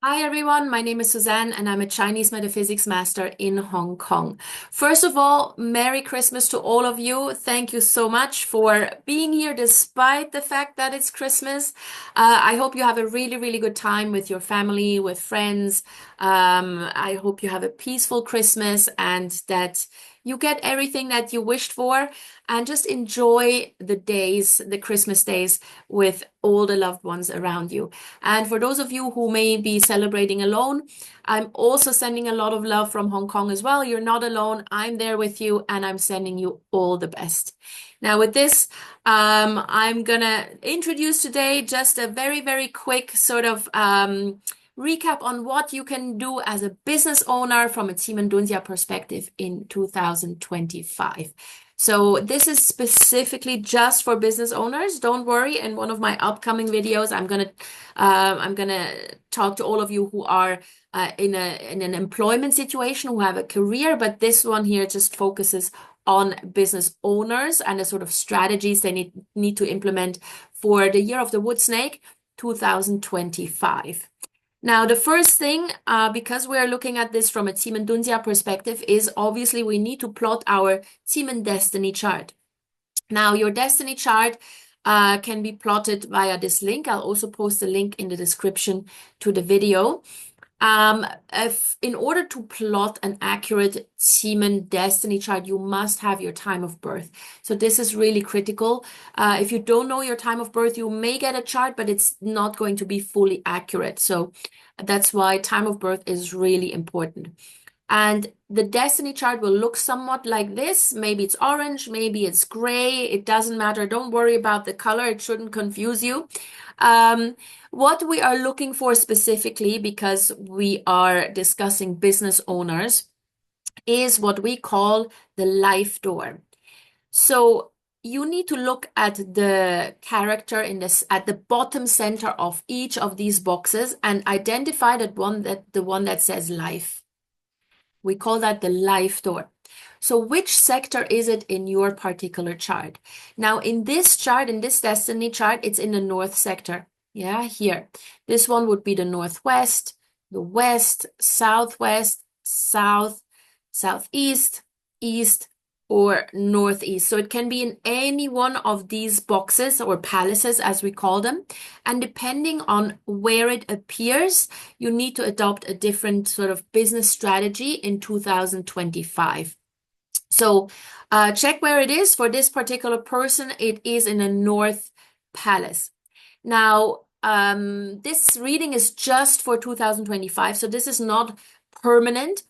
Hi everyone, my name is Suzanne and I'm a Chinese metaphysics master in Hong Kong. First of all, Merry Christmas to all of you. Thank you so much for being here despite the fact that it's Christmas. I hope you have a really good time with your family, with friends. I hope you have a peaceful Christmas and that you get everything that you wished for and just enjoy the days, the Christmas days with all the loved ones around you. And for those of you who may be celebrating alone, I'm also sending a lot of love from Hong Kong as well. You're not alone. I'm there with you and I'm sending you all the best. Now, with this, I'm gonna introduce today just a very quick sort of recap on what you can do as a business owner from a Simandunsia perspective in 2025. So this is specifically just for business owners. Don't worry. In one of my upcoming videos, I'm gonna talk to all of you who are in an employment situation, who have a career. But this one here just focuses on business owners and the sort of strategies they need to implement for the year of the wood snake, 2025. Now, the first thing, because we're looking at this from a Team and Dunzia perspective, is obviously we need to plot our Team and Destiny chart. Now, your destiny chart can be plotted via this link. I'll also post a link in the description to the video. If in order to plot an accurate Semen destiny chart, you must have your time of birth. So this is really critical. If you don't know your time of birth, you may get a chart, but it's not going to be fully accurate. So that's why time of birth is really important. And the destiny chart will look somewhat like this. Maybe it's orange, maybe it's gray. It doesn't matter. Don't worry about the color. It shouldn't confuse you. Um, what we are looking for specifically, because we are discussing business owners, is what we call the life door. So you need to look at the character in this at the bottom center of each of these boxes and identify the one that says life. We call that the life door. So which sector is it in your particular chart? Now, in this chart, in this destiny chart, it's in the north sector. Yeah, here. This one would be the northwest, the west, southwest, south, southeast, east, or northeast. So it can be in any one of these boxes or palaces, as we call them. And depending on where it appears, you need to adopt a different sort of business strategy in 2025. So check where it is. For this particular person, it is in a North Palace. Now, this reading is just for 2025, so this is not permanent.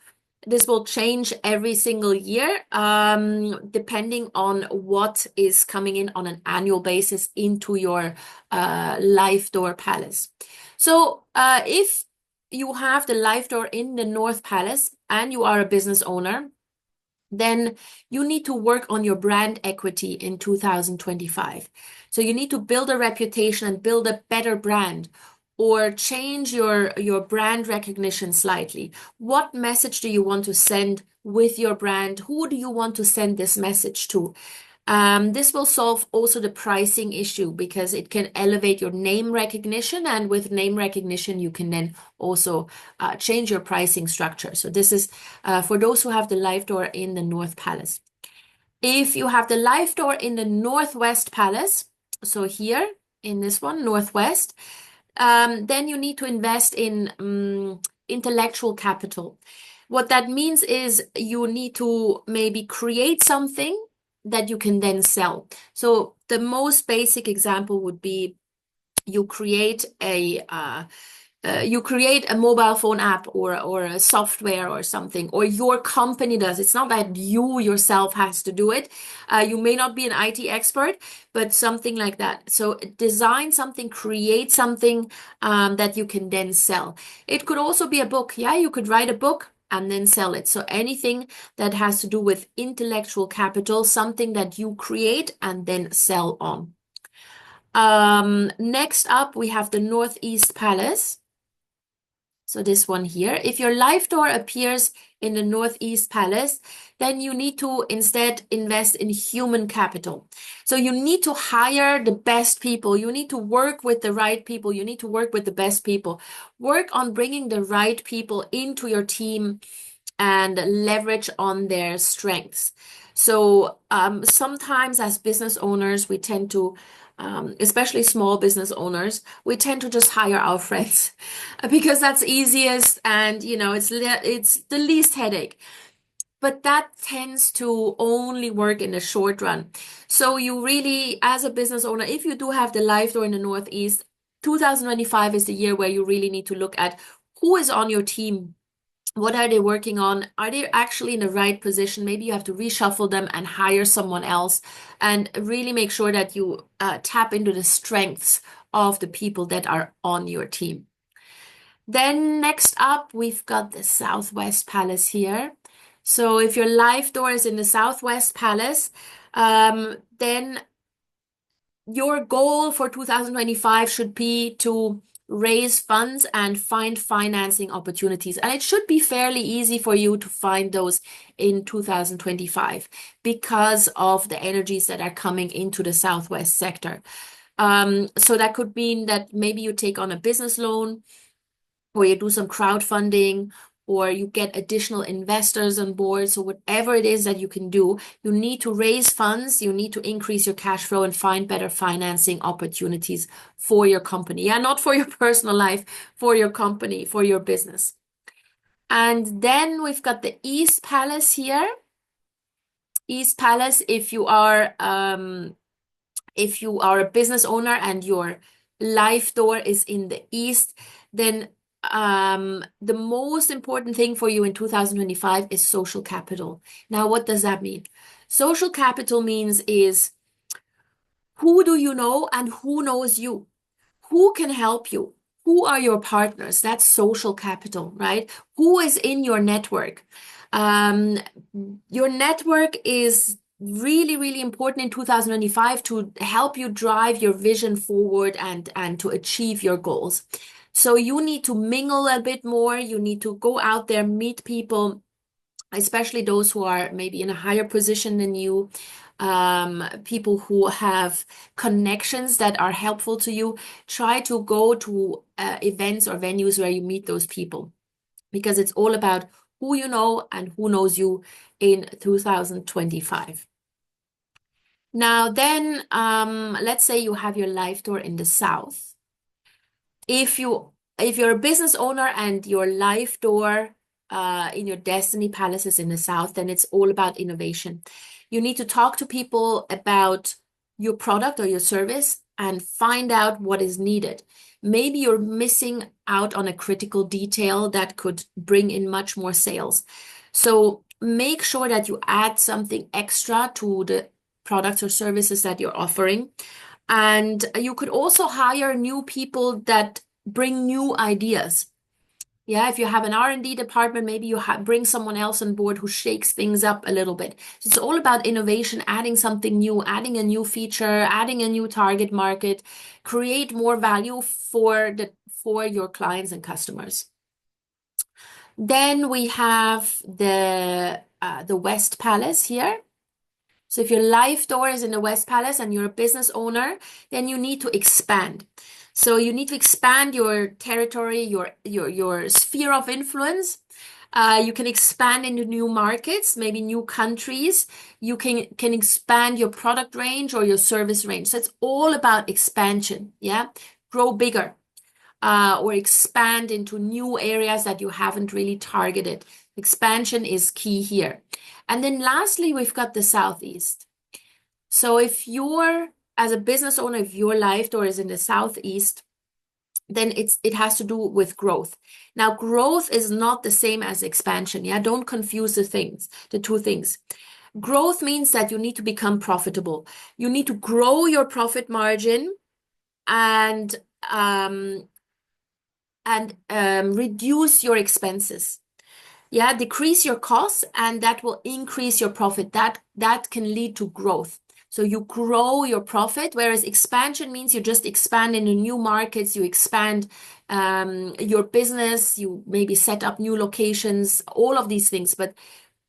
This will change every single year, depending on what is coming in on an annual basis into your life door palace. So, if you have the life door in the North Palace and you are a business owner, then you need to work on your brand equity in 2025. So you need to build a reputation and build a better brand or change your brand recognition slightly. What message do you want to send with your brand? Who do you want to send this message to? This will solve also the pricing issue because it can elevate your name recognition, and with name recognition, you can then also change your pricing structure. So this is for those who have the life door in the North Palace. If you have the life door in the Northwest Palace, so here in this one, Northwest, then you need to invest in intellectual capital. What that means is you need to maybe create something that you can then sell. So the most basic example would be you create a mobile phone app or a software or something, or your company does. It's not that you yourself has to do it. You may not be an IT expert, but something like that. So design something, create something that you can then sell. It could also be a book. Yeah, you could write a book and then sell it. So anything that has to do with intellectual capital, something that you create and then sell on. Next up, we have the Northeast Palace. So this one here, if your life door appears in the Northeast Palace, then you need to instead invest in human capital. So you need to hire the best people. You need to work with the right people. You need to work with the best people. Work on bringing the right people into your team and leverage on their strengths. So sometimes as business owners, we tend to, especially small business owners, we tend to just hire our friends because that's easiest and it's the least headache. But that tends to only work in the short run. So you really, as a business owner, if you do have the life door in the Northeast, 2025 is the year where you really need to look at who is on your team. What are they working on? Are they actually in the right position? Maybe you have to reshuffle them and hire someone else and really make sure that you tap into the strengths of the people that are on your team. Then next up, we've got the Southwest Palace here. So if your life door is in the Southwest Palace, then your goal for 2025 should be to raise funds and find financing opportunities. And it should be fairly easy for you to find those in 2025 because of the energies that are coming into the Southwest sector. So that could mean that maybe you take on a business loan, or you do some crowdfunding, or you get additional investors on board. So whatever it is that you can do, you need to raise funds, you need to increase your cash flow and find better financing opportunities for your company. Yeah, not for your personal life, for your company, for your business. And then we've got the East Palace here. East Palace, if you are a business owner and your life door is in the East, then the most important thing for you in 2025 is social capital. Now, what does that mean? Social capital means is who do you know and who knows you? Who can help you? Who are your partners? That's social capital, right? Who is in your network? Um, your network is really, really important in 2025 to help you drive your vision forward and to achieve your goals. So you need to mingle a bit more. You need to go out there, meet people, especially those who are maybe in a higher position than you, people who have connections that are helpful to you. Try to go to events or venues where you meet those people because it's all about who you know and who knows you in 2025. Now then, let's say you have your life door in the South. If you're a business owner and your life door in your Destiny Palace is in the South, then it's all about innovation. You need to talk to people about your product or your service and find out what is needed. Maybe you're missing out on a critical detail that could bring in much more sales. So make sure that you add something extra to the products or services that you're offering. And you could also hire new people that bring new ideas. Yeah, if you have an R&D department, maybe you bring someone else on board who shakes things up a little bit. So it's all about innovation, adding something new, adding a new feature, adding a new target market, create more value for your clients and customers. Then we have the West Palace here. So if your life door is in the West Palace and you're a business owner, then you need to expand. So you need to expand your territory, your sphere of influence. You can expand into new markets, maybe new countries. You can expand your product range or your service range. So it's all about expansion, yeah? Grow bigger, or expand into new areas that you haven't really targeted. Expansion is key here. And then lastly, we've got the Southeast. So if you're, as a business owner, if your life door is in the Southeast, then it has to do with growth. Now, growth is not the same as expansion. Yeah, don't confuse the two things. Growth means that you need to become profitable. You need to grow your profit margin and reduce your expenses. Yeah, decrease your costs, and that will increase your profit. That can lead to growth. So you grow your profit, whereas expansion means you just expand into new markets, you expand your business, you maybe set up new locations, all of these things. But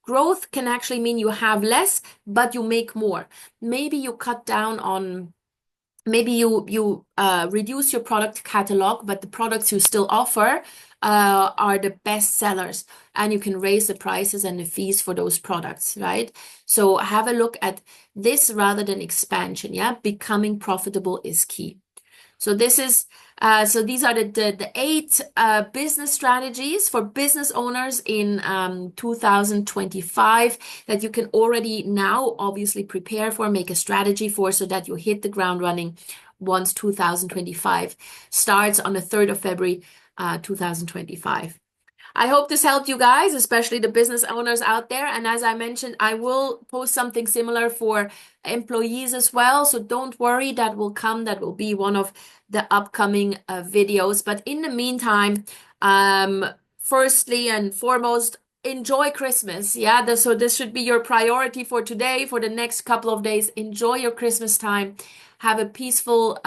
growth can actually mean you have less, but you make more. Maybe you cut down on, maybe you reduce your product catalog, but the products you still offer are the best sellers, and you can raise the prices and the fees for those products, right? So have a look at this rather than expansion. Yeah, becoming profitable is key. So these are the eight business strategies for business owners in 2025 that you can already now obviously prepare for, make a strategy for, so that you hit the ground running once 2025 starts on the 3rd of February, 2025. I hope this helped you guys, especially the business owners out there. And as I mentioned, I will post something similar for employees as well. So don't worry, that will come. That will be one of the upcoming videos. But in the meantime, firstly and foremost, enjoy Christmas. Yeah, so this should be your priority for today, for the next couple of days. Enjoy your Christmas time. Have a peaceful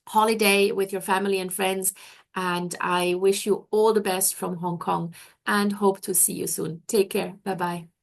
holiday with your family and friends. And I wish you all the best from Hong Kong and hope to see you soon. Take care. Bye bye.